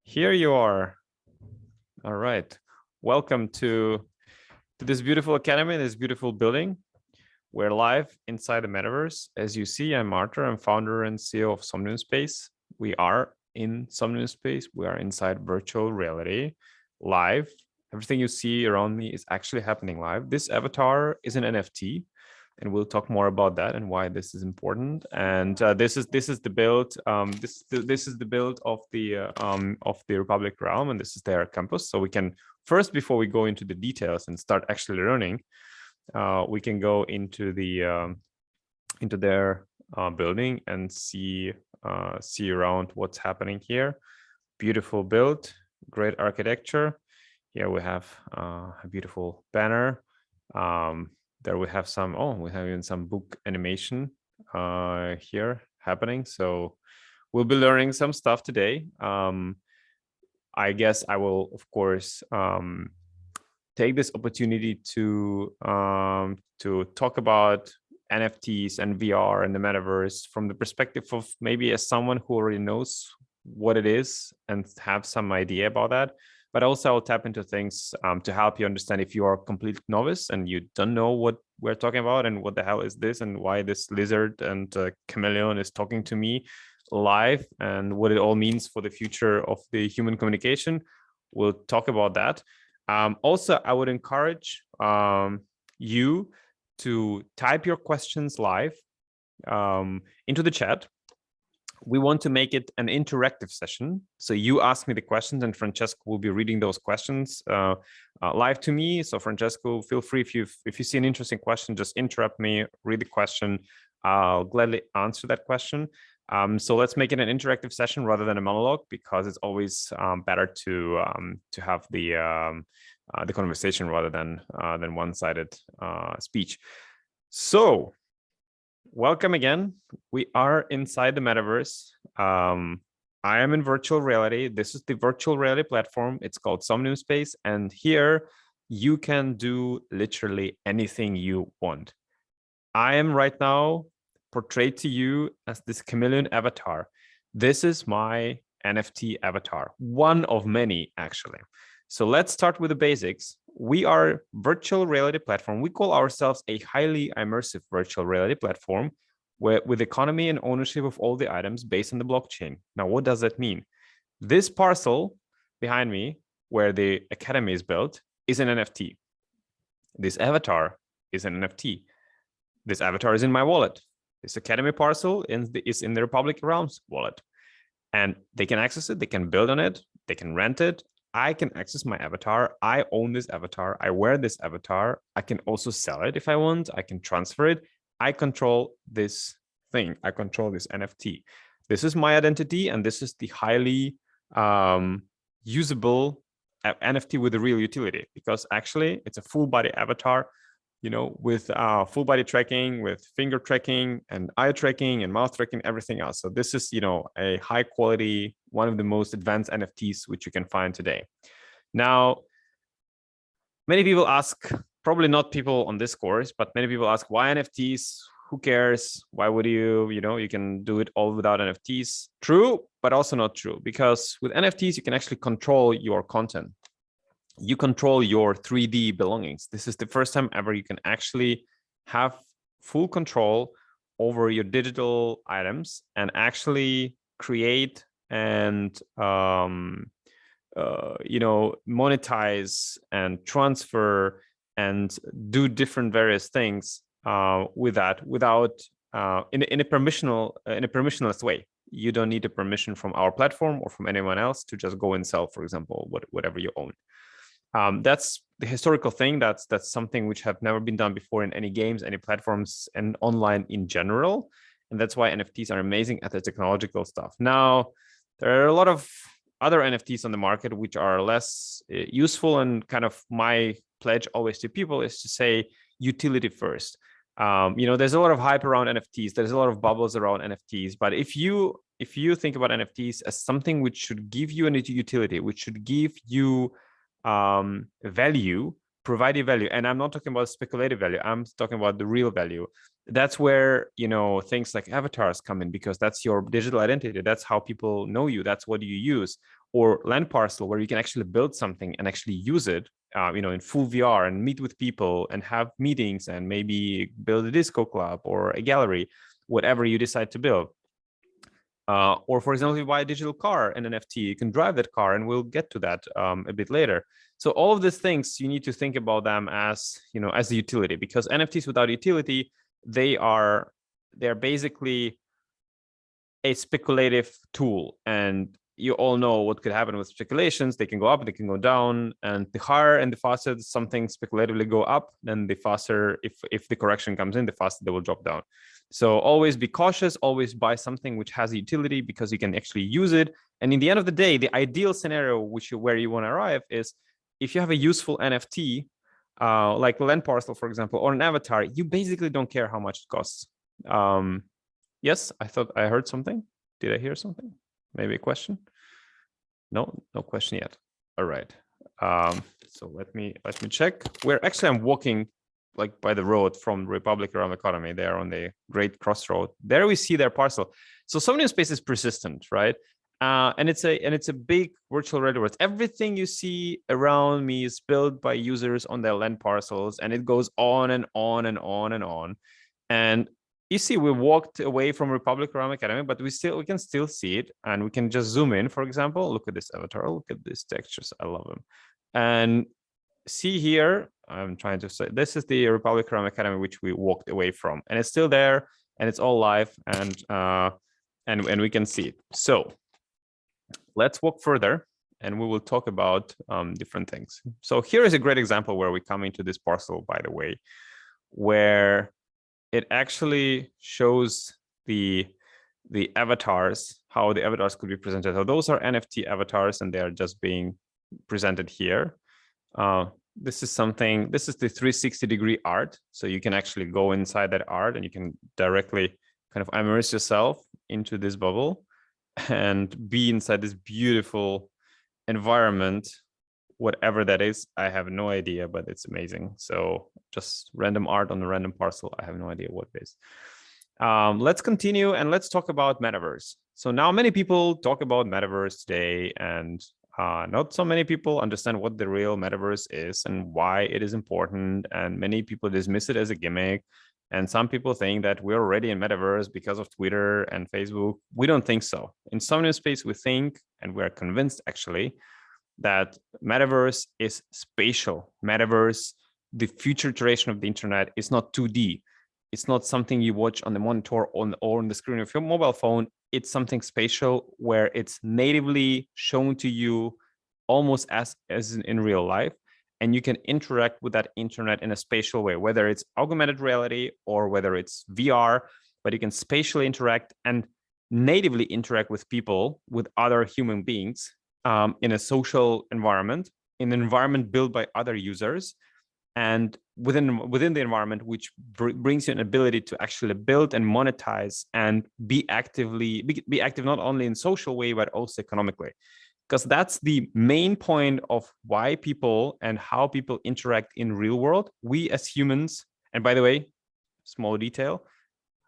Here you are. All right. Welcome to this beautiful academy, this beautiful building. We're live inside the metaverse. As you see, I'm Arthur. I'm founder and CEO of Somnium Space. We are in Somnium Space. We are inside virtual reality, live. Everything you see around me is actually happening live. This avatar is an NFT, and we'll talk more about that and why this is important. And this is the build. This is the build of the Republic Realm, and this is their campus. So we can first, before we go into the details and start actually learning, we can go into their building and see around what's happening here. Beautiful build, great architecture. Here we have a beautiful banner. There we have we have even some book animation here happening. So we'll be learning some stuff today. I guess I will, of course, take this opportunity to talk about NFTs and VR and the metaverse from the perspective of maybe as someone who already knows what it is and have some idea about that. But also I'll tap into things to help you understand if you are a complete novice and you don't know what we're talking about and what the hell is this and why this lizard and chameleon is talking to me live and what it all means for the future of the human communication. We'll talk about that. Also, I would encourage you to type your questions live into the chat. We want to make it an interactive session. So you ask me the questions and Francesco will be reading those questions live to me. So Francesco, feel free if you see an interesting question, just interrupt me, read the question. I'll gladly answer that question. So let's make it an interactive session rather than a monologue, because it's always better to have the conversation rather than one-sided speech. So welcome again. We are inside the metaverse. I am in virtual reality. This is the virtual reality platform. It's called Somnium Space. And here you can do literally anything you want. I am right now portrayed to you as this chameleon avatar. This is my NFT avatar, one of many actually. So let's start with the basics. We are virtual reality platform. We call ourselves a highly immersive virtual reality platform with economy and ownership of all the items based on the blockchain. Now, what does that mean? This parcel behind me, where the academy is built, is an NFT. This avatar is an NFT. This avatar is in my wallet. This academy parcel is in the Republic Realms wallet. And they can access it, they can build on it, they can rent it. I can access my avatar. I own this avatar. I wear this avatar. I can also sell it if I want. I can transfer it. I control this thing. I control this NFT. This is my identity, and this is the highly usable NFT with a real utility, because actually it's a full body avatar, with full body tracking, with finger tracking and eye tracking and mouth tracking, everything else. So this is, a high quality, one of the most advanced NFTs which you can find today. Now, many people ask, probably not people on this course, but many people ask, why NFTs? Who cares? Why would you can do it all without NFTs? True, but also not true, because with NFTs, you can actually control your content. You control your 3D belongings. This is the first time ever you can actually have full control over your digital items and actually create and monetize and transfer and do different various things with that without in a permissionless way. You don't need a permission from our platform or from anyone else to just go and sell, for example, whatever you own. That's the historical thing. That's something which have never been done before in any games, any platforms, and online in general. And that's why NFTs are amazing at the technological stuff. Now, there are a lot of other NFTs on the market which are less useful, and kind of my pledge always to people is to say utility first. There's a lot of hype around NFTs. There's a lot of bubbles around NFTs. But if you think about NFTs as something which should give you a utility, which should give you value, provide you value. And I'm not talking about speculative value. I'm talking about the real value. That's where, things like avatars come in, because that's your digital identity. That's how people know you. That's what you use. Or land parcel, where you can actually build something and actually use it, in full VR and meet with people and have meetings and maybe build a disco club or a gallery, whatever you decide to build. Or for example, if you buy a digital car and an NFT, you can drive that car, and we'll get to that a bit later. So all of these things, you need to think about them as, as a utility, because NFTs without utility, they're basically a speculative tool. And you all know what could happen with speculations. They can go up, they can go down, and the higher and the faster something speculatively go up, then the faster, if the correction comes in, the faster they will drop down. So always be cautious, always buy something which has utility, because you can actually use it. And in the end of the day, the ideal scenario where you want to arrive is, if you have a useful NFT, like land parcel, for example, or an avatar, you basically don't care how much it costs. Yes, I thought I heard something. Did I hear something? Maybe a question? No question yet. All right. So let me check. I'm walking like by the road from Republic Around Economy. They are on the great crossroad. There we see their parcel. So Somnium space is persistent, right? And it's a big virtual reality world. Everything you see around me is built by users on their land parcels, and it goes on and on and on and on. And you see, we walked away from Republic Around Academy, but we can still see it, and we can just zoom in. For example, look at this avatar. Look at these textures. I love them. And see here, I'm trying to say, this is the Republic Around Academy, which we walked away from, and it's still there, and it's all live, and we can see it. So let's walk further, and we will talk about different things. So here is a great example where we come into this parcel, by the way, where it actually shows the avatars, how the avatars could be presented. So those are NFT avatars, and they are just being presented here. This is the 360-degree art. So you can actually go inside that art, and you can directly kind of immerse yourself into this bubble and be inside this beautiful environment, whatever that is. I have no idea, but it's amazing. So just random art on a random parcel. I have no idea what it is. Let's continue, and let's talk about Metaverse. So now many people talk about Metaverse today, and not so many people understand what the real Metaverse is and why it is important. And many people dismiss it as a gimmick. And some people think that we're already in Metaverse because of Twitter and Facebook. We don't think so. In Somnium Space, we think, and we're convinced actually, that Metaverse is spatial. Metaverse, the future iteration of the internet, is not 2D. It's not something you watch on the monitor or on the screen of your mobile phone. It's something spatial, where it's natively shown to you almost as in real life. And you can interact with that internet in a spatial way, whether it's augmented reality or whether it's VR, but you can spatially interact and natively interact with people, with other human beings, in a social environment, in an environment built by other users, and within the environment, which brings you an ability to actually build and monetize and be active not only in social way, but also economically. Because that's the main point of why people and how people interact in real world. We as humans, and by the way, small detail,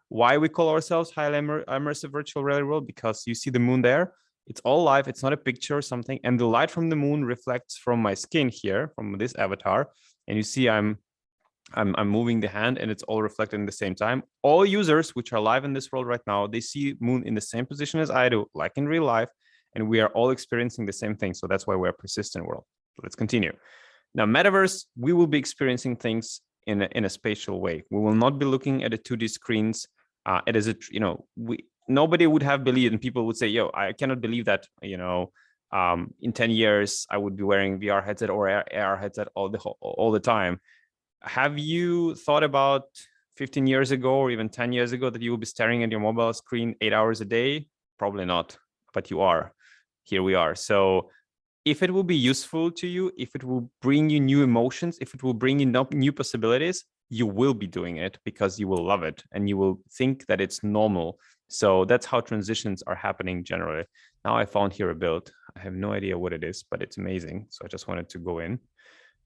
why we call ourselves highly immersive virtual reality world, because you see the moon there. It's all live. It's not a picture or something. And the light from the moon reflects from my skin here, from this avatar. And you see I'm moving the hand, and it's all reflected in the same time. All users which are live in this world right now, they see moon in the same position as I do, like in real life. And we are all experiencing the same thing. So that's why we're a persistent world. Let's continue. Now, Metaverse, we will be experiencing things in a spatial way. We will not be looking at a 2D screens. It is nobody would have believed, and people would say, yo, I cannot believe that, in 10 years, I would be wearing VR headset or AR headset all the time. Have you thought about 15 years ago or even 10 years ago that you will be staring at your mobile screen 8 hours a day? Probably not, but you are. Here we are. So if it will be useful to you, if it will bring you new emotions, if it will bring you new possibilities, you will be doing it because you will love it and you will think that it's normal. So that's how transitions are happening generally. Now I found here a build. I have no idea what it is, but it's amazing. So I just wanted to go in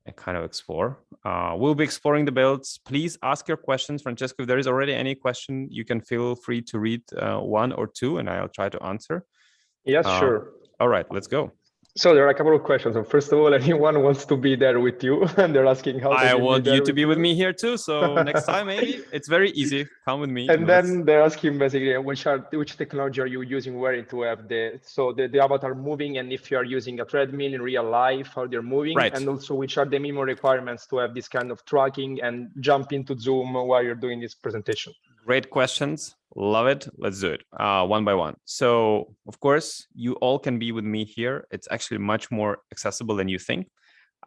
and kind of explore. We'll be exploring the builds. Please ask your questions. Francesco, if there is already any question, you can feel free to read one or two, and I'll try to answer. Yes, sure. All right, let's go. So there are a couple of questions. So first of all, anyone wants to be there with you, and they're asking how they I can want be there you to be with me here too. So next time, maybe it's very easy. Come with me. And then they're asking basically which technology are you using where to have the avatar moving, and if you are using a treadmill in real life, how they're moving, right. And also which are the minimum requirements to have this kind of tracking and jump into Zoom while you're doing this presentation. Great questions. Love it. Let's do it one by one. So, of course, you all can be with me here. It's actually much more accessible than you think.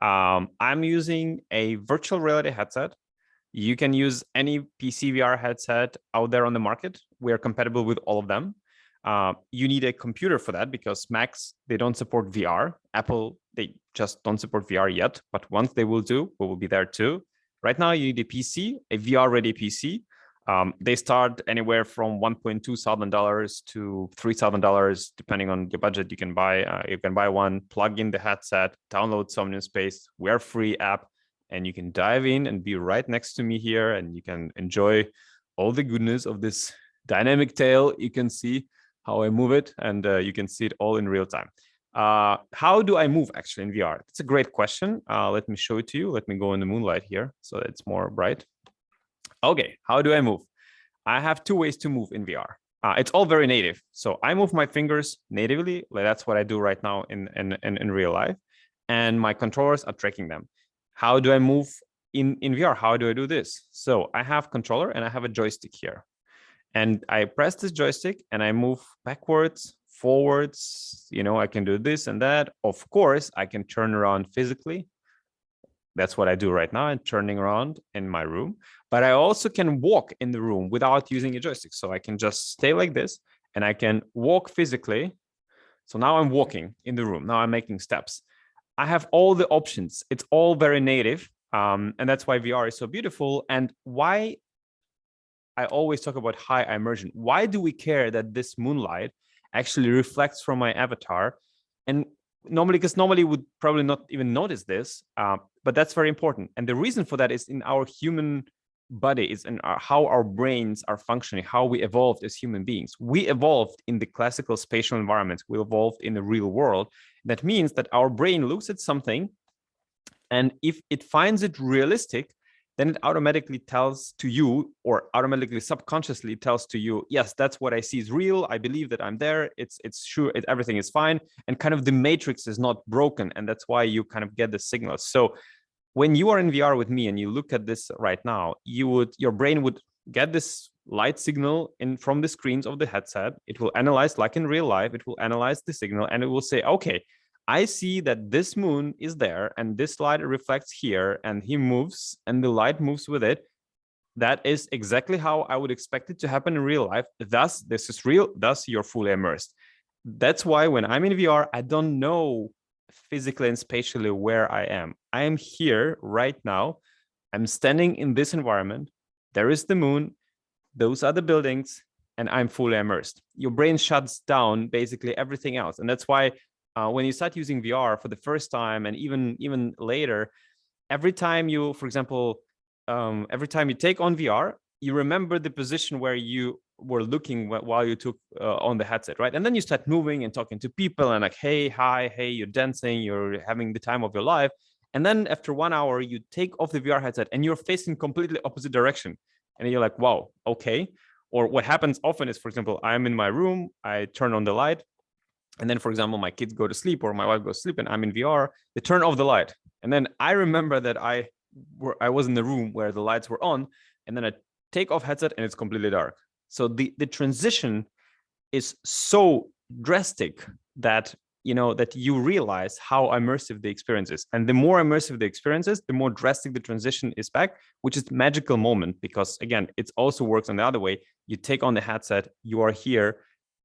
I'm using a virtual reality headset. You can use any PC VR headset out there on the market. We are compatible with all of them. You need a computer for that because Macs, they don't support VR. Apple, they just don't support VR yet. But once they will do, we will be there too. Right now, you need a PC, a VR-ready PC. They start anywhere from $1,200 to $3,000, depending on your budget. You can buy one, plug in the headset, download Somnium Space. We're free app, and you can dive in and be right next to me here, and you can enjoy all the goodness of this dynamic tail. You can see how I move it, and you can see it all in real time. How do I move actually in VR? It's a great question. Let me show it to you. Let me go in the moonlight here so that it's more bright. Okay, how do I move? I have two ways to move in VR. It's all very native. So I move my fingers natively. That's what I do right now in real life. And my controllers are tracking them. How do I move in VR? How do I do this? So I have controller and I have a joystick here. And I press this joystick and I move backwards, forwards. I can do this and that. Of course, I can turn around physically. That's what I do right now. I'm turning around in my room, but I also can walk in the room without using a joystick. So I can just stay like this and I can walk physically. So now I'm walking in the room. Now I'm making steps. I have all the options. It's all very native. And that's why VR is so beautiful. And why I always talk about high immersion. Why do we care that this moonlight actually reflects from my avatar? And because normally would probably not even notice this, but that's very important. And the reason for that is in our human body, is in how our brains are functioning, how we evolved as human beings. We evolved in the classical spatial environments. We evolved in the real world. That means that our brain looks at something, and if it finds it realistic, then it automatically tells to you, or automatically subconsciously tells to you, yes, that's what I see is real. I believe that I'm there. It's sure, everything is fine. And kind of the matrix is not broken. And that's why you kind of get the signals. So when you are in VR with me and you look at this right now, your brain would get this light signal from the screens of the headset. It will analyze, like in real life, it will analyze the signal and it will say, okay, I see that this moon is there and this light reflects here and he moves and the light moves with it. That is exactly how I would expect it to happen in real life. Thus, this is real. Thus, you're fully immersed. That's why when I'm in VR, I don't know physically and spatially where I am. I am here right now. I'm standing in this environment. There is the moon. Those are the buildings, and I'm fully immersed. Your brain shuts down basically everything else. And that's why when you start using VR for the first time, and even later, every time you, for example, every time you take on VR, you remember the position where you were looking while you took on the headset, right? And then you start moving and talking to people and like, hey, hi, hey, you're dancing, you're having the time of your life. And then after 1 hour, you take off the VR headset and you're facing completely opposite direction. And you're like, wow, okay. Or what happens often is, for example, I'm in my room, I turn on the light. And then, for example, my kids go to sleep or my wife goes to sleep and I'm in VR, they turn off the light. And then I remember that I was in the room where the lights were on, and then I take off headset and it's completely dark. So the transition is so drastic that that you realize how immersive the experience is. And the more immersive the experience is, the more drastic the transition is back, which is magical moment, because again, it also works on the other way. You take on the headset, you are here,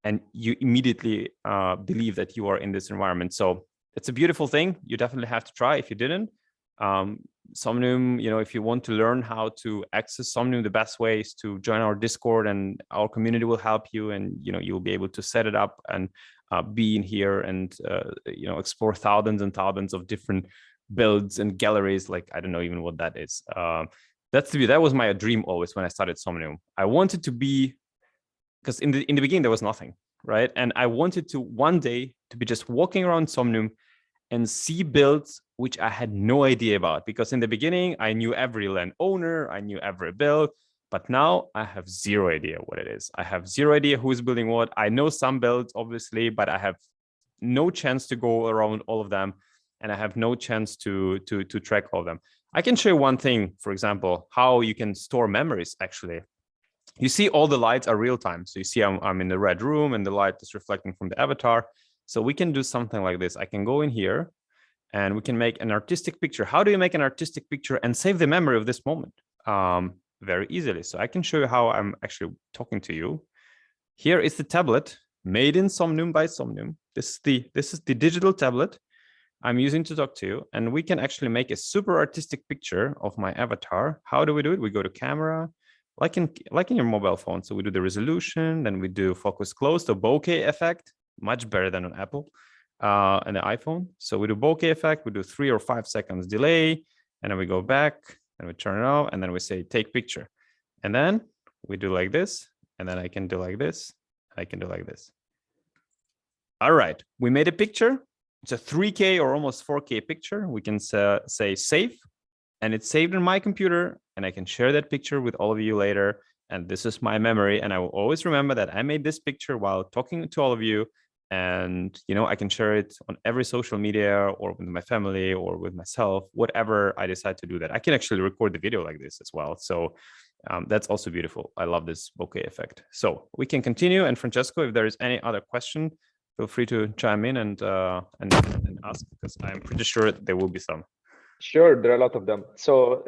and you immediately believe that you are in this environment. So it's a beautiful thing. You definitely have to try if you didn't. Somnium, if you want to learn how to access Somnium, the best way is to join our Discord, and our community will help you, and you'll be able to set it up and be in here and explore thousands and thousands of different builds and galleries. Like, I don't know even what that is. That was my dream always when I started Somnium. I wanted to be, because in the beginning there was nothing, right? And I wanted to one day to be just walking around Somnium and see builds which I had no idea about, because in the beginning I knew every land owner, I knew every build, but now I have zero idea what it is. I have zero idea who's building what. I know some builds obviously, but I have no chance to go around all of them, and I have no chance to track all of them. I can show you one thing, for example, how you can store memories. Actually, you see all the lights are real time. So you see I'm in the red room and the light is reflecting from the avatar. So we can do something like this. I can go in here and we can make an artistic picture. How do you make an artistic picture and save the memory of this moment? Very easily. So I can show you how I'm actually talking to you. Here is the tablet made in Somnium by Somnium. This is the digital tablet I'm using to talk to you, and we can actually make a super artistic picture of my avatar. How do we do it? We go to camera, like in your mobile phone. So we do the resolution, then we do focus close, the bokeh effect, much better than on Apple and the iPhone. So we do bokeh effect, we do 3 or 5 seconds delay, and then we go back and we turn it off, and then we say take picture. And then we do like this, and then I can do like this, I can do like this. All right, we made a picture. It's a 3K or almost 4K picture. We can say save, and it's saved on my computer, and I can share that picture with all of you later. And this is my memory, and I will always remember that I made this picture while talking to all of you. And I can share it on every social media, or with my family, or with myself, whatever I decide to do that. I can actually record the video like this as well. So that's also beautiful. I love this bokeh effect. So we can continue. And Francesco, if there is any other question, feel free to chime in and ask, because I'm pretty sure there will be some. Sure, there are a lot of them. So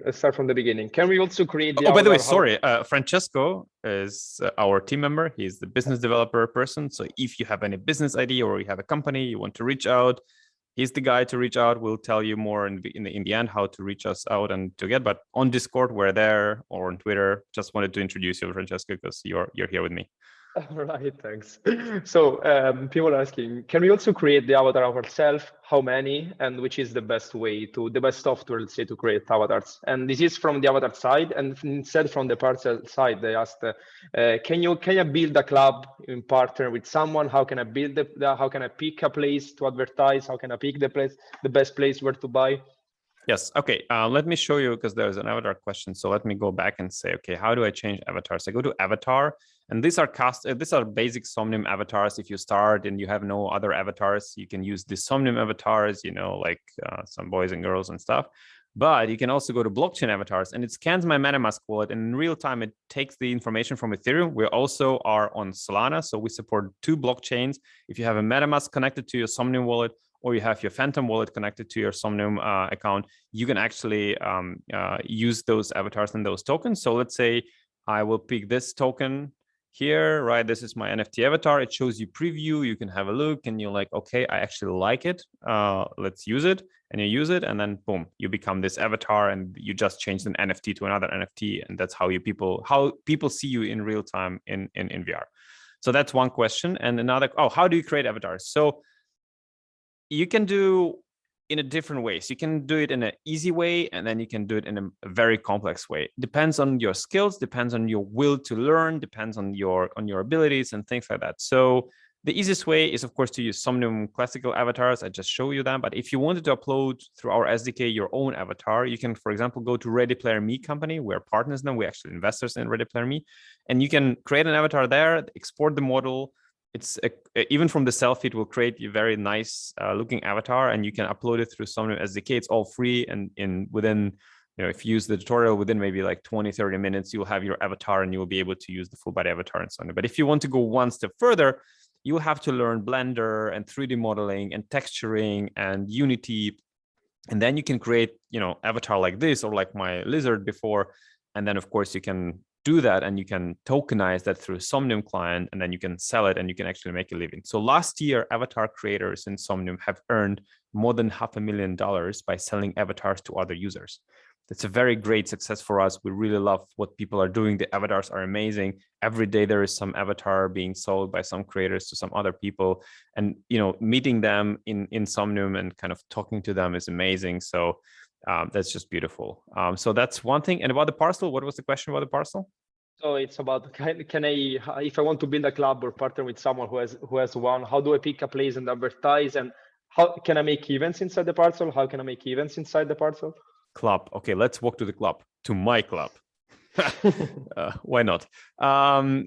let's start from the beginning. Can we also create the by the way, sorry, Francesco is our team member. He's the business developer person. So if you have any business idea or you have a company you want to reach out, he's the guy to reach out. We'll tell you more in the end how to reach us out and to get. But on Discord, we're there, or on Twitter. Just wanted to introduce you, Francesco, because you're here with me. All right, thanks. So people are asking, can we also create the avatar of ourselves? How many, and which is the best software, let's say, to create avatars? And this is from the avatar side, and instead from the parcel side, they asked, can you build a club in partner with someone? How can I build how can I pick a place to advertise? How can I pick the best place where to buy? Yes. Okay. Let me show you, because there's an avatar question. So let me go back and say, okay, how do I change avatars? I go to avatar, and these are basic Somnium avatars. If you start and you have no other avatars, you can use the Somnium avatars, like some boys and girls and stuff. But you can also go to blockchain avatars, and it scans my MetaMask wallet, and in real time, it takes the information from Ethereum. We also are on Solana, so we support 2 blockchains. If you have a MetaMask connected to your Somnium wallet, or you have your Phantom wallet connected to your Somnium account, you can actually use those avatars and those tokens. So let's say I will pick this token here, right? This is my NFT avatar. It shows you preview. You can have a look, and you're like, okay, I actually like it. Let's use it. And you use it, and then boom, you become this avatar, and you just changed an NFT to another NFT. And that's how people see you in real time in VR. So that's one question. And another, how do you create avatars? So you can do in a different ways. You can do it in an easy way, and then you can do it in a very complex way. Depends on your skills, depends on your will to learn, depends on your abilities and things like that. So the easiest way is, of course, to use Somnium classical avatars. I just show you them. But if you wanted to upload through our SDK your own avatar, you can, for example, go to Ready Player Me company. We're partners now. We're actually investors in Ready Player Me. And you can create an avatar there, export the model. It's even from the selfie, it will create a very nice looking avatar, and you can upload it through Somnium SDK. It's all free, and within, if you use the tutorial, within maybe like 20-30 minutes, you'll have your avatar, and you will be able to use the full body avatar and so on. But if you want to go one step further, you have to learn Blender and 3D modeling and texturing and Unity, and then you can create, avatar like this, or like my lizard before, and then of course you can do that, and you can tokenize that through Somnium client, and then you can sell it, and you can actually make a living. So last year, avatar creators in Somnium have earned more than $500,000 by selling avatars to other users. It's a very great success for us. We really love what people are doing. The avatars are amazing. Every day there is some avatar being sold by some creators to some other people, and meeting them in Somnium and kind of talking to them is amazing. So that's just beautiful. So that's one thing. And about the parcel, what was the question about the parcel? So it's about, can I, if I want to build a club or partner with someone who has one, how do I pick a place and advertise? And how can I make events inside the parcel? How can I make events inside the parcel? Club. Okay, let's walk to the club, to my club. Why not?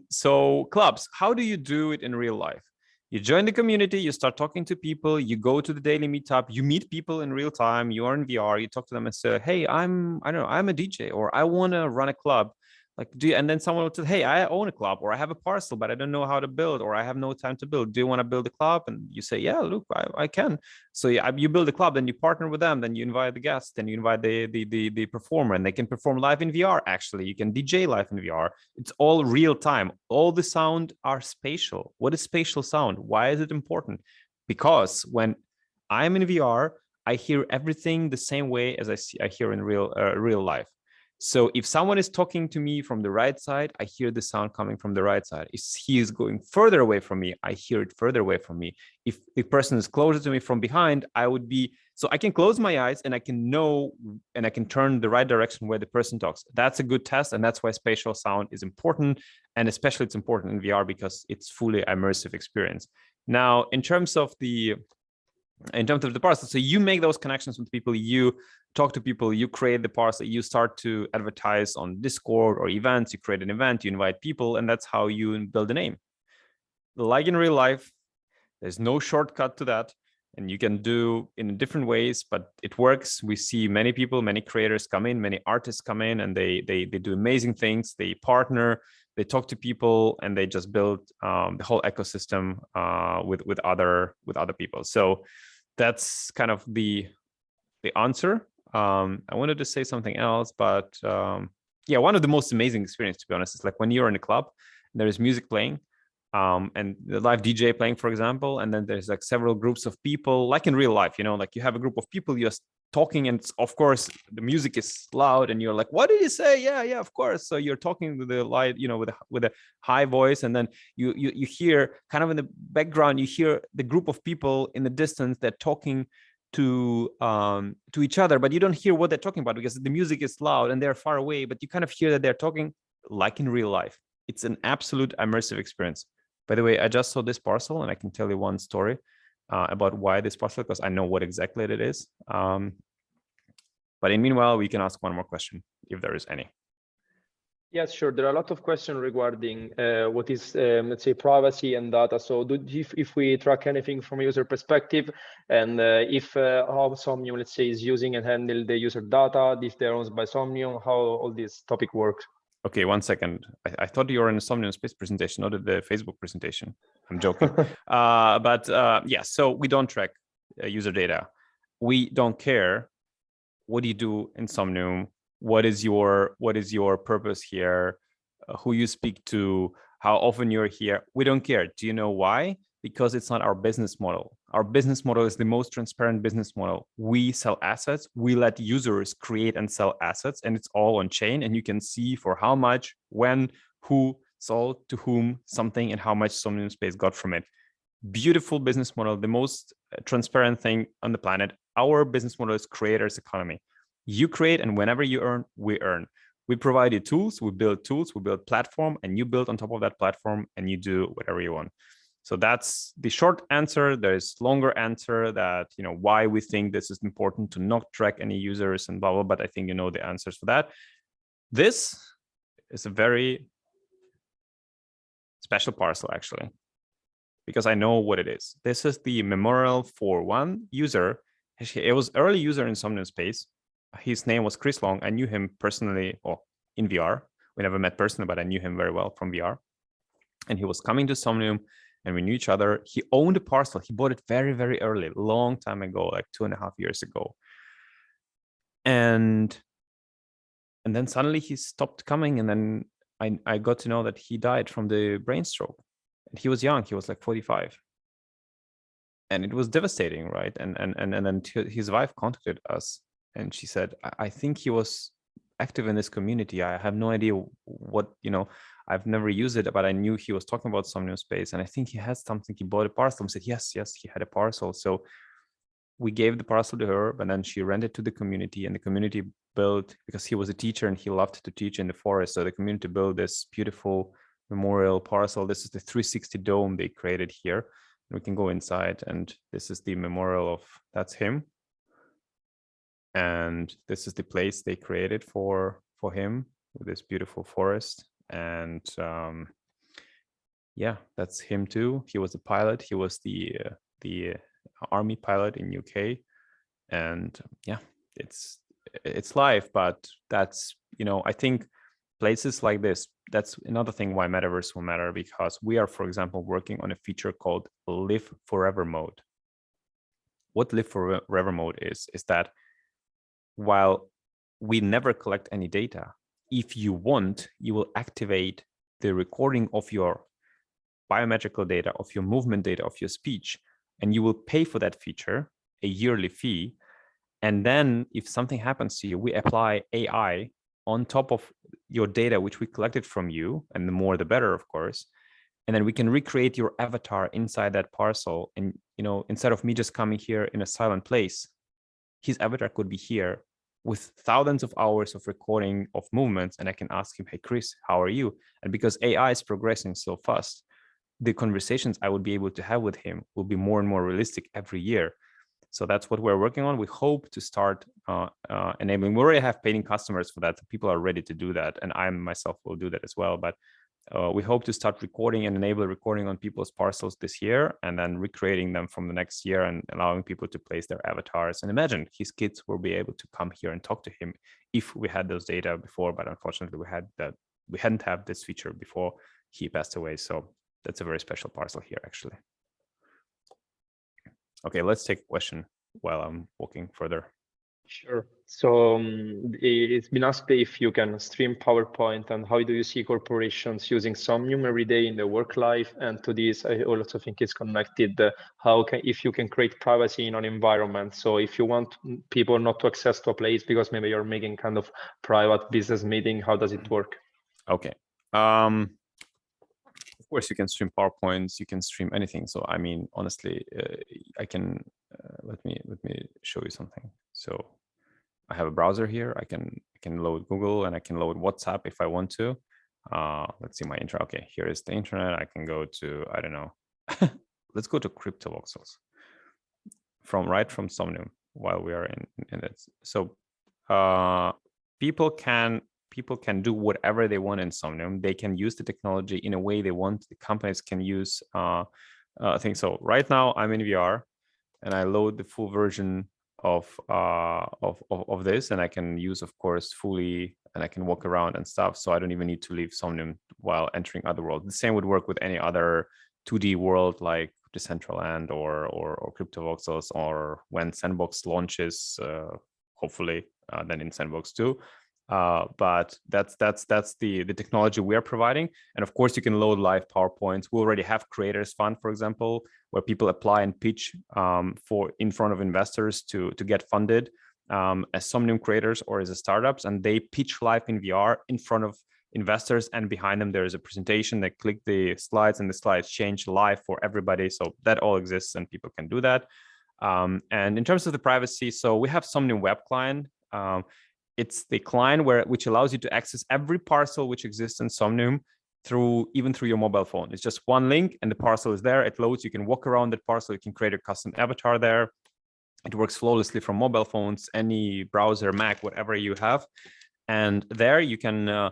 So clubs, how do you do it in real life? You join the community, you start talking to people, you go to the daily meetup, you meet people in real time, you are in VR, you talk to them and say, hey, I don't know, I'm a DJ, or I want to run a club. Like, and then someone will say, hey, I own a club, or I have a parcel, but I don't know how to build, or I have no time to build. Do you want to build a club? And you say, yeah, look, I can. So yeah, you build a club, then you partner with them, then you invite the guests, then you invite the performer, and they can perform live in VR. Actually, you can DJ live in VR. It's all real time. All the sound are spatial. What is spatial sound? Why is it important? Because when I'm in VR, I hear everything the same way as I hear in real life. So if someone is talking to me from the right side, I hear the sound coming from the right side. If he is going further away from me, I hear it further away from me. If the person is closer to me from behind, so I can close my eyes and I can know, and I can turn the right direction where the person talks. That's a good test. And that's why spatial sound is important. And especially it's important in VR because it's fully immersive experience. Now, in terms of the parcel, so you make those connections with people, you talk to people, you create the parcel, you start to advertise on Discord or events, you create an event, you invite people, and that's how you build a name. Like in real life, there's no shortcut to that, and you can do in different ways, but it works. We see many people, many creators come in, many artists come in, and they do amazing things. They partner, they talk to people, and they just build the whole ecosystem with other people. So that's kind of the answer. I wanted to say something else, but yeah, one of the most amazing experiences, to be honest, is like when you're in a club, there is music playing, and the live DJ playing, for example, and then there's like several groups of people, like in real life, like you have a group of people, you're talking, and of course the music is loud, and you're like, what did you say? Yeah, of course. So you're talking with the light, with a high voice, and then you hear kind of in the background, you hear the group of people in the distance, they're talking to each other, but you don't hear what they're talking about because the music is loud and they're far away, but you kind of hear that they're talking like in real life. It's an absolute immersive experience. By the way, I just saw this parcel, and I can tell you one story about why this parcel, because I know what exactly it is. But in meanwhile, we can ask one more question if there is any. Yes, sure. There are a lot of questions regarding what is, let's say, privacy and data. So if we track anything from a user perspective, and if how Somnium, let's say, is using and handle the user data, if they're owned by Somnium, how all this topic works. Okay, 1 second. I thought you were in a Somnium Space presentation, not the Facebook presentation. I'm joking. But yeah, so we don't track user data. We don't care what do you do in Somnium, what is your purpose here, who you speak to, how often you're here. We don't care. Do you know why? Because it's not our business model. Our business model is the most transparent business model. We sell assets. We let users create and sell assets, and it's all on chain. And you can see for how much, when, who sold to whom something, and how much Somnium Space got from it. Beautiful business model, the most transparent thing on the planet. Our business model is creators economy. You create, and whenever you earn, we earn. We provide you tools, we build platform, and you build on top of that platform, and you do whatever you want. So that's the short answer. There's longer answer that, why we think this is important to not track any users and blah, blah, but I think you know the answers for that. This is a very special parcel, actually, because I know what it is. This is the memorial for one user. It was early user in Somnium Space. His name was Chris Long. I knew him personally, or in VR. We never met personally, but I knew him very well from VR. And he was coming to Somnium, and we knew each other. He owned a parcel. He bought it very, very early, long time ago, like 2.5 years ago. And then suddenly he stopped coming, and then I got to know that he died from the brain stroke. And he was young. He was like 45. And it was devastating, right? And then his wife contacted us, and she said, I think he was active in this community. I have no idea what, I've never used it, but I knew he was talking about Somnium Space, and I think he had something. He bought a parcel and said, yes, he had a parcel. So we gave the parcel to her, but then she rented to the community, and the community built, because he was a teacher and he loved to teach in the forest. So the community built this beautiful memorial parcel. This is the 360 dome they created here. We can go inside, and this is the memorial of, that's him. And this is the place they created for him, with this beautiful forest. And yeah, that's him too. He was a pilot. He was the army pilot in UK. And yeah, it's life, but that's, I think places like this, that's another thing why Metaverse will matter, because we are, for example, working on a feature called Live Forever mode. What Live Forever mode is that while we never collect any data, if you want, you will activate the recording of your biometrical data, of your movement data, of your speech, and you will pay for that feature, a yearly fee. And then if something happens to you, we apply AI on top of your data, which we collected from you, and the more the better, of course. And then we can recreate your avatar inside that parcel. And, instead of me just coming here in a silent place, his avatar could be here with thousands of hours of recording of movements. And I can ask him, hey, Chris, how are you? And because AI is progressing so fast, the conversations I would be able to have with him will be more and more realistic every year. So that's what we're working on. We hope to start enabling. We already have paying customers for that. People are ready to do that. And I myself will do that as well. But we hope to start recording and enable recording on people's parcels this year, and then recreating them from the next year and allowing people to place their avatars. And imagine his kids will be able to come here and talk to him if we had those data before. But unfortunately, we hadn't had this feature before he passed away. So that's a very special parcel here, actually. Okay, let's take a question while I'm walking further. Sure. So it's been asked if you can stream PowerPoint, and how do you see corporations using Somnium every day in their work life? And to this, I also think it's connected. If you can create privacy in an environment. So if you want people not to access to a place because maybe you're making kind of private business meeting, how does it work? Okay. Of course, you can stream PowerPoints, you can stream anything. So I mean, honestly, I can let me show you something. So I have a browser here. I can load Google, and I can load WhatsApp if I want to. Let's see my intro. Okay, here is the internet. I can go to, I don't know. Let's go to CryptoVoxels from Somnium while we are in it. So people can do whatever they want in Somnium. They can use the technology in a way they want. The companies can use things. So right now I'm in VR, and I load the full version of this, and I can use, of course, fully, and I can walk around and stuff. So I don't even need to leave Somnium while entering other worlds. The same would work with any other 2D world like Decentraland or CryptoVoxels, or when Sandbox launches, hopefully, then in Sandbox too. But that's the technology we are providing. And of course, you can load live PowerPoints. We already have Creators Fund, for example, where people apply and pitch in front of investors to get funded as Somnium creators or as startups, and they pitch live in VR in front of investors, and behind them there is a presentation. They click the slides, and the slides change live for everybody. So that all exists, and people can do that. And in terms of the privacy, so we have Somnium Web Client. It's the client which allows you to access every parcel which exists in Somnium even through your mobile phone. It's just one link, and the parcel is there. It loads. You can walk around that parcel. You can create a custom avatar there. It works flawlessly from mobile phones, any browser, Mac, whatever you have. And there you can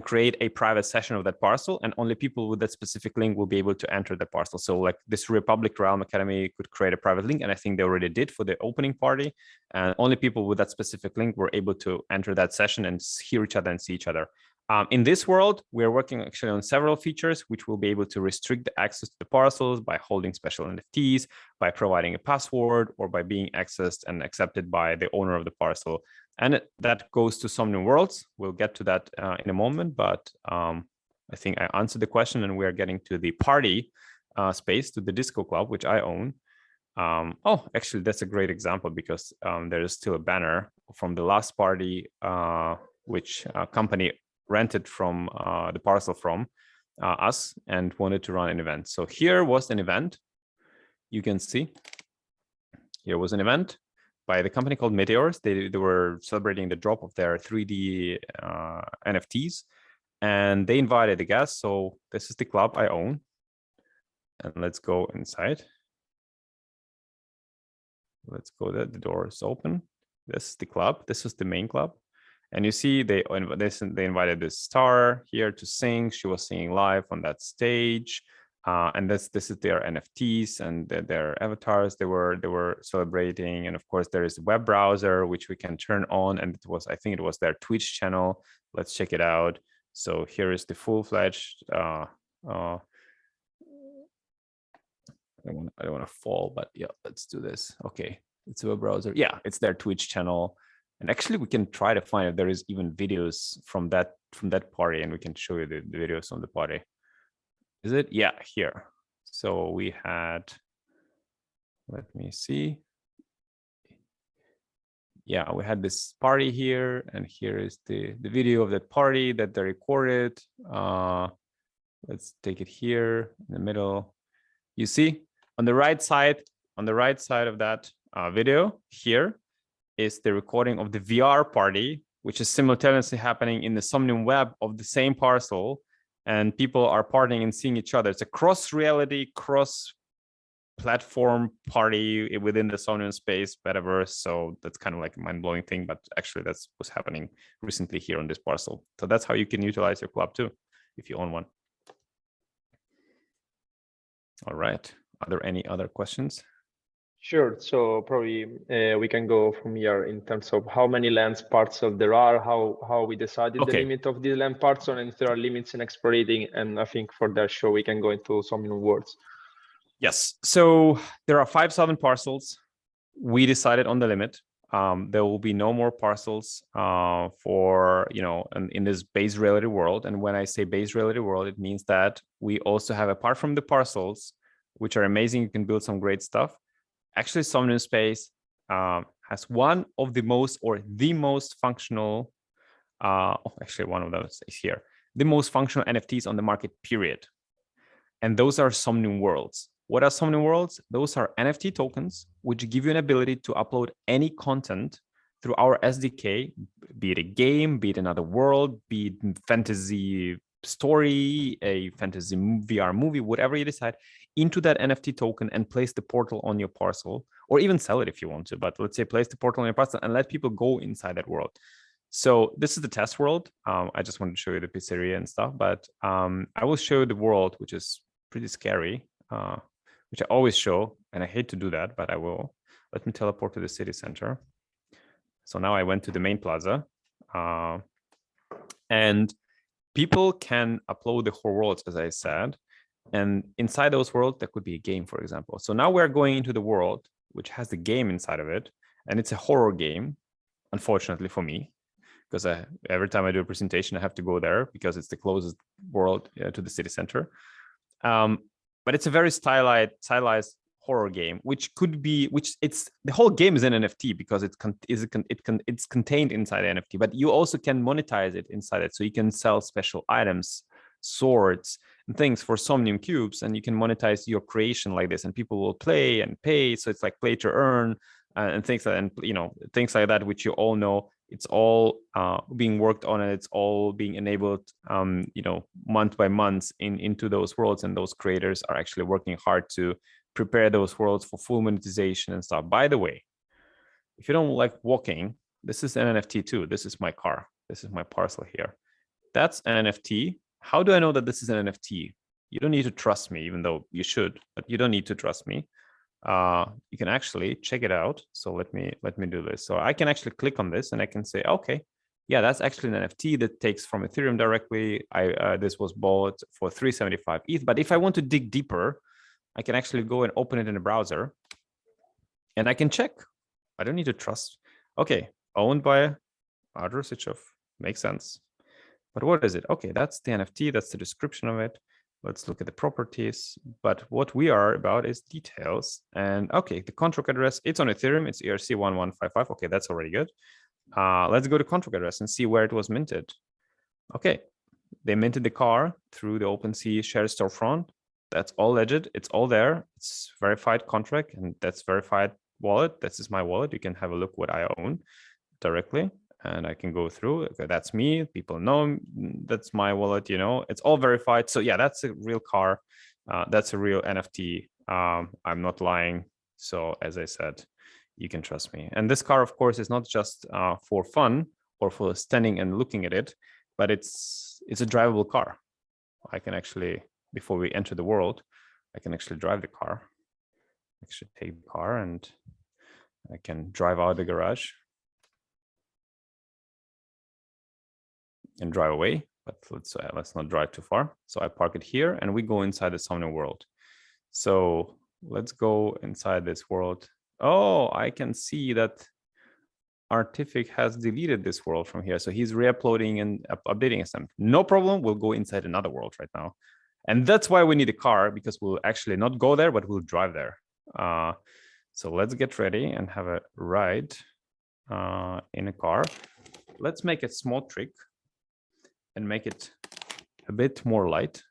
create a private session of that parcel, and only people with that specific link will be able to enter the parcel. So like this Republic Realm Academy could create a private link, and I think they already did for the opening party. And only people with that specific link were able to enter that session and hear each other and see each other. In this world, we're working actually on several features which will be able to restrict the access to the parcels by holding special NFTs, by providing a password, or by being accessed and accepted by the owner of the parcel. And that goes to Somnium Worlds. We'll get to that in a moment, but I think I answered the question, and we are getting to the party space, to the Disco Club, which I own. Oh, actually, that's a great example because there is still a banner from the last party, which company rented from the parcel from us and wanted to run an event. So here was an event. You can see here was an event by the company called Metaverse. They were celebrating the drop of their 3D NFTs, and they invited the guests. So this is the club I own, and let's go inside. Let's go there. The door is open. This is the club. This is the main club. And you see they invited this star here to sing. She was singing live on that stage. And this is their NFTs and their avatars they were celebrating. And of course, there is a web browser, which we can turn on. And I think it was their Twitch channel. Let's check it out. So here is the full-fledged I don't want to fall, but yeah, let's do this. Okay, it's a web browser. Yeah, it's their Twitch channel. And actually, we can try to find if there is even videos from that party, and we can show you the videos on the party. Is it? Yeah, here. So we had, let me see. Yeah, we had this party here, and here is the video of that party that they recorded. Let's take it here in the middle. You see? On the right side of that video here is the recording of the VR party, which is simultaneously happening in the Somnium web of the same parcel, and people are partying and seeing each other. It's a cross-reality, cross-platform party within the Somnium space, Metaverse. So that's kind of like a mind-blowing thing, but actually that's what's happening recently here on this parcel. So that's how you can utilize your club too, if you own one. All right. Are there any other questions? Sure. So probably we can go from here in terms of how many lens parcels there are, how we decided the limit of the lens parcel, and if there are limits in explorating. And I think for that show, we can go into some words. Yes. So there are 5,000 parcels. We decided on the limit. There will be no more parcels for, in this base reality world. And when I say base reality world, it means that we also have, apart from the parcels, which are amazing, you can build some great stuff. Actually, Somnium Space has one of the most, or the most functional, actually one of those is here, the most functional NFTs on the market, period. And those are Somnium Worlds. What are Somnium Worlds? Those are NFT tokens, which give you an ability to upload any content through our SDK, be it a game, be it another world, be it fantasy story, a fantasy VR movie, whatever you decide, into that NFT token and place the portal on your parcel, or even sell it if you want to. But let's say place the portal on your parcel and let people go inside that world. So this is the test world. I just wanted to show you the pizzeria and stuff, but I will show you the world, which is pretty scary, which I always show, and I hate to do that, but I will. Let me teleport to the city center. So now I went to the main plaza, and people can upload the whole worlds, as I said, and inside those worlds, there could be a game, for example. So now we're going into the world, which has the game inside of it, and it's a horror game, unfortunately for me, because every time I do a presentation, I have to go there because it's the closest world to the city center. But it's a very stylized horror game, which could be, the whole game is an NFT because it's contained inside an NFT, but you also can monetize it inside it. So you can sell special items, swords, and things for Somnium cubes, and you can monetize your creation like this, and people will play and pay. So it's like play to earn and things like that, and things like that, which you all know. It's all being worked on, and it's all being enabled, month by month into those worlds. And those creators are actually working hard to prepare those worlds for full monetization and stuff. By the way, if you don't like walking, this is an NFT too. This is my car. This is my parcel here. That's an NFT. How do I know that this is an NFT? You don't need to trust me, even though you should, but you don't need to trust me. You can actually check it out. So let me do this. So I can actually click on this and I can say, okay, yeah, that's actually an NFT that takes from Ethereum directly. This was bought for 375 ETH. But if I want to dig deeper, I can actually go and open it in a browser and I can check. I don't need to trust. Okay, owned by Artur Sichov. Makes sense. But what is it? Okay, that's the NFT. That's the description of it. Let's look at the properties. But what we are about is details. And okay, the contract address, it's on Ethereum. It's ERC1155. Okay, that's already good. Let's go to contract address and see where it was minted. Okay, they minted the car through the OpenSea shared storefront. That's all legit. It's all there. It's verified contract, and that's verified wallet. This is my wallet. You can have a look what I own directly, and I can go through. Okay, that's me. People know that's my wallet. You know, it's all verified. So yeah, that's a real car. That's a real NFT. I'm not lying. So as I said, you can trust me. And this car, of course, is not just for fun or for standing and looking at it, but it's a drivable car. I can actually, before we enter the world, I can actually drive the car. I should take the car and I can drive out the garage and drive away, but let's not drive too far. So I park it here and we go inside the Somnium world. So let's go inside this world. Oh, I can see that Artific has deleted this world from here. So he's re-uploading and updating some. No problem. We'll go inside another world right now. And that's why we need a car, because we'll actually not go there, but we'll drive there. So let's get ready and have a ride in a car. Let's make a small trick and make it a bit more light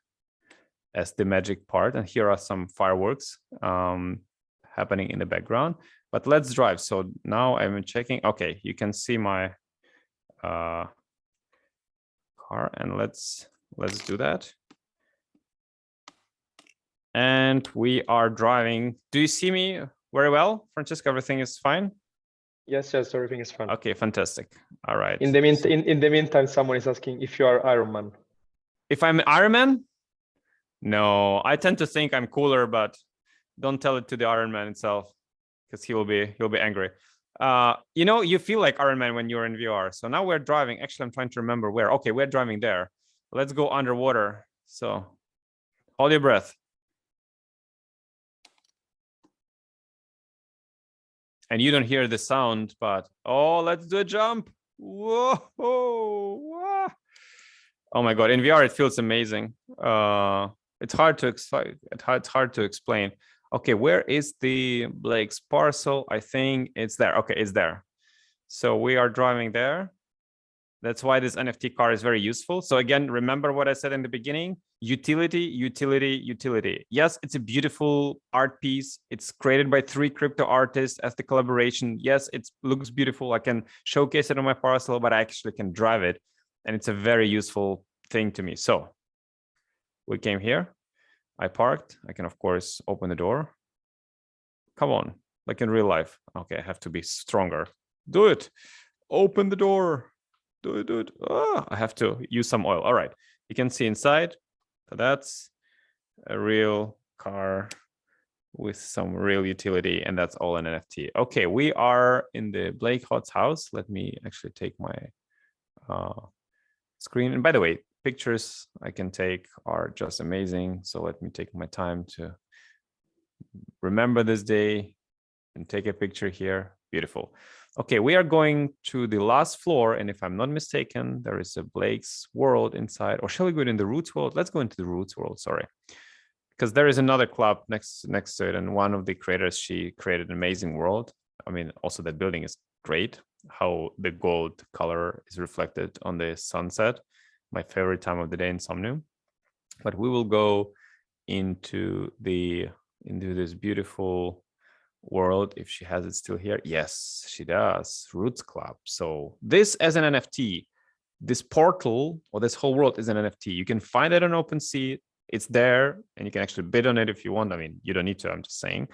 as the magic part. And here are some fireworks happening in the background. But let's drive. So now I'm checking. Okay, you can see my car, and let's do that. And we are driving. Do you see me very well, Francesco? Everything is fine? Yes, everything is fine. Okay, fantastic. All right. In the meantime, someone is asking if you are Iron Man. If I'm Iron Man? No, I tend to think I'm cooler, but don't tell it to the Iron Man itself, because he'll be angry. You know, you feel like Iron Man when you're in VR. So now we're driving. Actually, I'm trying to remember where. Okay, we're driving there. Let's go underwater. So hold your breath. And you don't hear the sound, but oh, let's do a jump. Whoa. Whoa. Oh my God, in VR, it feels amazing. It's hard to explain. Okay, where is the Blake's parcel? I think it's there. Okay, it's there. So we are driving there. That's why this NFT car is very useful. So again, remember what I said in the beginning, utility, utility, utility. Yes, it's a beautiful art piece. It's created by 3 crypto artists as the collaboration. Yes, it looks beautiful. I can showcase it on my parcel, but I actually can drive it. And it's a very useful thing to me. So we came here. I parked. I can, of course, open the door. Come on, like in real life. Okay, I have to be stronger. Do it. Open the door. Do it. Oh, I have to use some oil. All right. You can see inside. So that's a real car with some real utility, and that's all an NFT. Okay, we are in the Blake Hot's house. Let me actually take my screen. And by the way, pictures I can take are just amazing. So let me take my time to remember this day and take a picture here. Beautiful. Okay, we are going to the last floor, and if I'm not mistaken, there is a Blake's world inside. Or shall we go in the Roots world? Let's go into the Roots world, sorry. Because there is another club next to it, and one of the creators, she created an amazing world. I mean, also the building is great. How the gold color is reflected on the sunset. My favorite time of the day in Somnium. But we will go into this beautiful world, if she has it still here. Yes, she does. Roots Club. So this as an NFT, this portal or this whole world is an NFT. You can find it on OpenSea. It's there, and you can actually bid on it if you want. I mean, you don't need to, I'm just saying.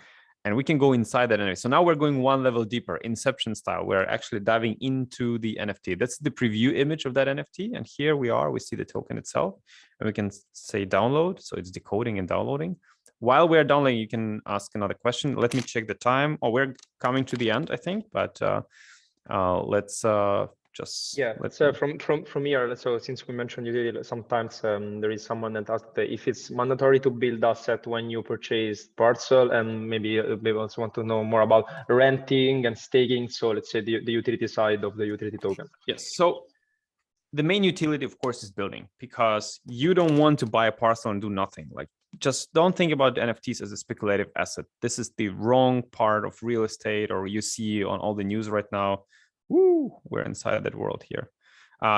And we can go inside that NFT. So now we're going one level deeper, Inception style. We're actually diving into the NFT. That's the preview image of that NFT. And here we are, we see the token itself, and we can say download. So it's decoding and downloading. While we're downloading, you can ask another question. Let me check the time. Oh, we're coming to the end, I think, but let's just... Yeah, from here, so since we mentioned utility, sometimes there is someone that asked if it's mandatory to build asset when you purchase parcel, and maybe also want to know more about renting and staking. So let's say the utility side of the utility token. Yes, so the main utility, of course, is building, because you don't want to buy a parcel and do nothing. Like, just don't think about NFTs as a speculative asset. This is the wrong part of real estate, or you see on all the news right now. Woo, we're inside that world here.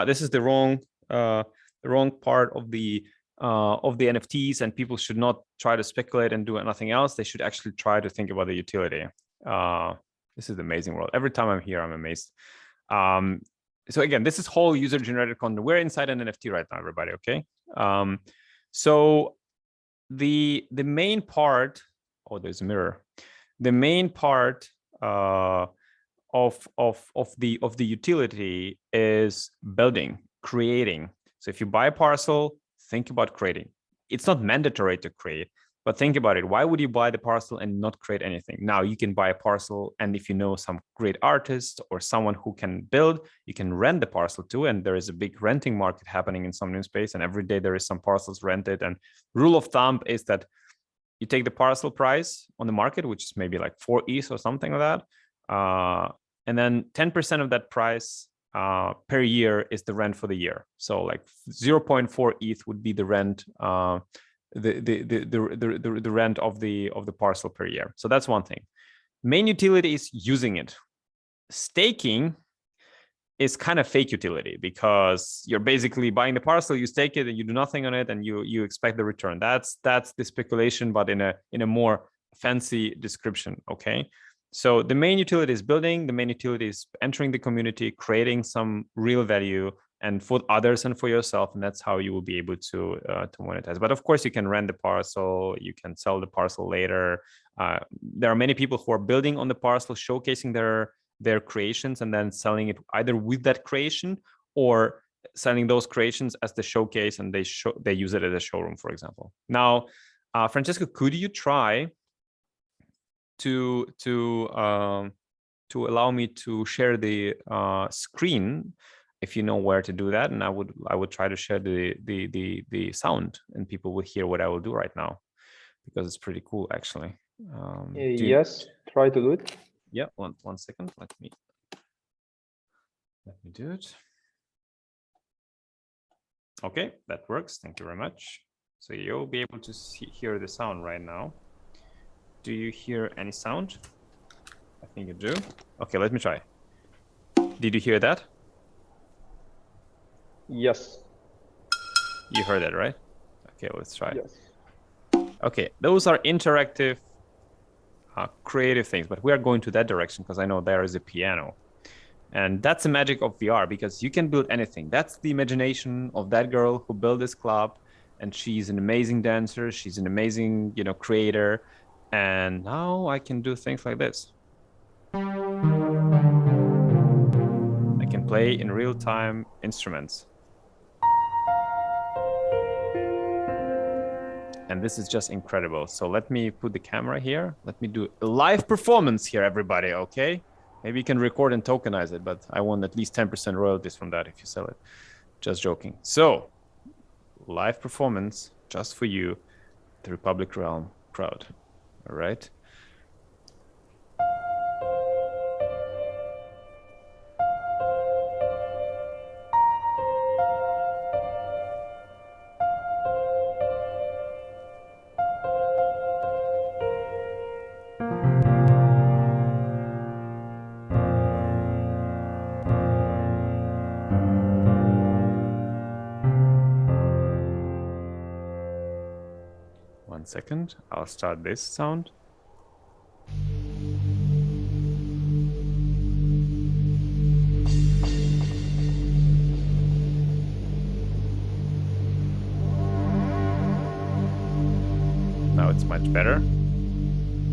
This is the wrong part of the NFTs, and people should not try to speculate and do nothing else. They should actually try to think about the utility. This is the amazing world. Every time I'm here, I'm amazed. So again, this is whole user-generated content. We're inside an NFT right now, everybody. Okay. So the main part. Oh, there's a mirror. The main part of the utility is building, creating. So if you buy a parcel, think about creating. It's not mandatory to create, but think about it. Why would you buy the parcel and not create anything? Now you can buy a parcel, and if you know some great artist or someone who can build, you can rent the parcel too. And there is a big renting market happening in Somnium space, and every day there is some parcels rented. And rule of thumb is that you take the parcel price on the market, which is maybe like 4 ETH or something like that, and then 10% of that price per year is the rent for the year. So like 0.4 ETH would be the rent. The rent of the parcel per year. So that's one thing. Main utility is using it. Staking is kind of fake utility, because you're basically buying the parcel, you stake it, and you do nothing on it, and you expect the return. That's the speculation, but in a more fancy description. Okay. So the main utility is building. The main utility is entering the community, creating some real value, and for others and for yourself, and that's how you will be able to monetize. But of course, you can rent the parcel, you can sell the parcel later. There are many people who are building on the parcel, showcasing their creations, and then selling it either with that creation or selling those creations as the showcase, and they use it as a showroom, for example. Now, Francesco, could you try to allow me to share the screen? If you know where to do that, and I would try to share the sound, and people will hear what I will do right now, because it's pretty cool actually. Yes, try to do it. Yeah, one second. Let me do it. Okay, that works. Thank you very much. So you'll be able to hear the sound right now. Do you hear any sound? I think you do. Okay, let me try. Did you hear that? Yes. You heard that, right? Okay, let's try. Yes. Okay, those are interactive, creative things, but we are going to that direction because I know there is a piano. And that's the magic of VR, because you can build anything. That's the imagination of that girl who built this club, and she's an amazing dancer. She's an amazing, creator. And now I can do things like this. I can play in real time instruments. And this is just incredible. So let me put the camera here. Let me do a live performance here, everybody, okay? Maybe you can record and tokenize it, but I want at least 10% royalties from that if you sell it. Just joking. So, live performance just for you, the Republic Realm crowd. All right. One second, I'll start this sound. Now it's much better.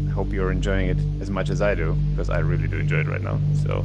I hope you're enjoying it as much as I do, because I really do enjoy it right now. So.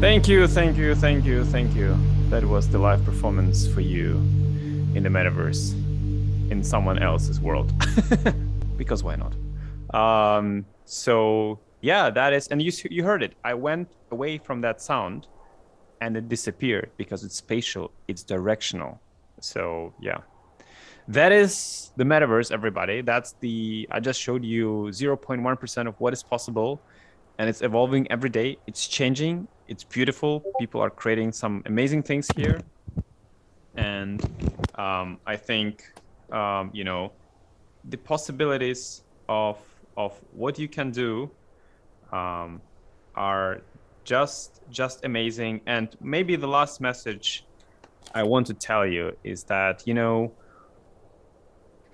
Thank you. That was the live performance for you in the metaverse, in someone else's world, because why not? So yeah, that is, and you heard it. I went away from that sound and it disappeared because it's spatial, it's directional. So yeah, that is the metaverse, everybody. I just showed you 0.1% of what is possible, and it's evolving every day. It's changing. It's beautiful. People are creating some amazing things here. And I think, the possibilities of what you can do are just amazing. And maybe the last message I want to tell you is that,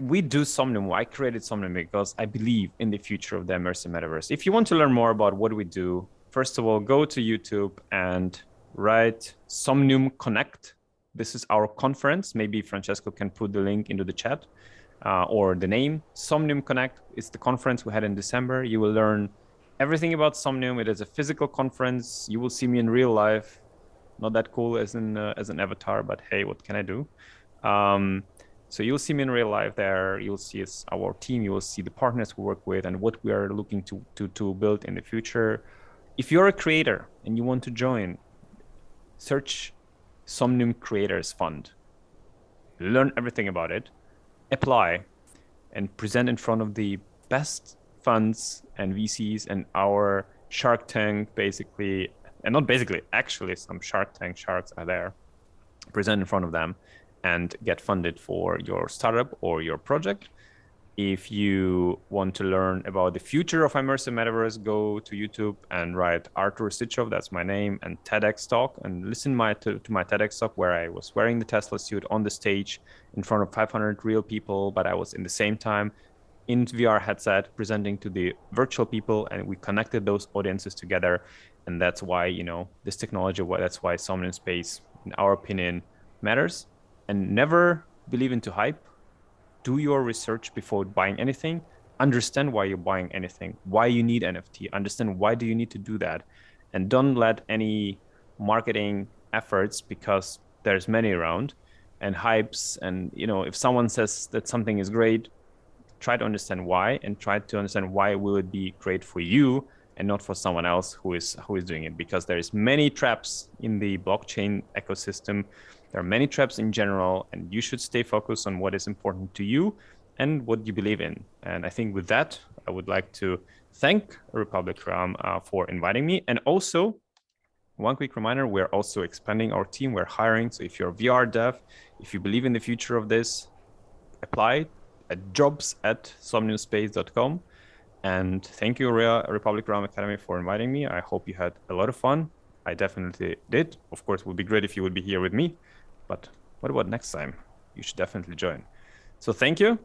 we do Somnium. I created Somnium because I believe in the future of the immersive metaverse. If you want to learn more about what we do, first of all, go to YouTube and write Somnium Connect. This is our conference. Maybe Francesco can put the link into the chat, or the name. Somnium Connect is the conference we had in December. You will learn everything about Somnium. It is a physical conference. You will see me in real life. Not that cool as an avatar, but hey, what can I do? So you'll see me in real life there. You'll see our team. You will see the partners we work with and what we are looking to build in the future. If you're a creator and you want to join, search Somnium Creators Fund. Learn everything about it, apply, and present in front of the best funds and VCs and our Shark Tank, basically, and not basically, actually, some Shark Tank sharks are there. Present in front of them and get funded for your startup or your project. If you want to learn about the future of immersive metaverse, go to YouTube and write Artur Sichov, that's my name, and TEDx talk, and listen to my TEDx talk where I was wearing the Tesla suit on the stage in front of 500 real people, but I was in the same time in VR headset presenting to the virtual people, and we connected those audiences together. And that's why, this technology, that's why Somnium Space, in our opinion, matters. And never believe into hype. Do your research before buying anything. Understand why you're buying anything, why you need NFT. Understand why do you need to do that. And don't let any marketing efforts, because there's many around, and hypes. And, if someone says that something is great, try to understand why, and try to understand why will it be great for you and not for someone else who is doing it. Because there's many traps in the blockchain ecosystem. There are many traps in general, and you should stay focused on what is important to you and what you believe in. And I think with that, I would like to thank Republic Realm for inviting me. And also, one quick reminder, we're also expanding our team. We're hiring. So if you're a VR dev, if you believe in the future of this, apply at jobs@somniumspace.com. And thank you, Republic Realm Academy, for inviting me. I hope you had a lot of fun. I definitely did. Of course, it would be great if you would be here with me. But what about next time? You should definitely join. So thank you.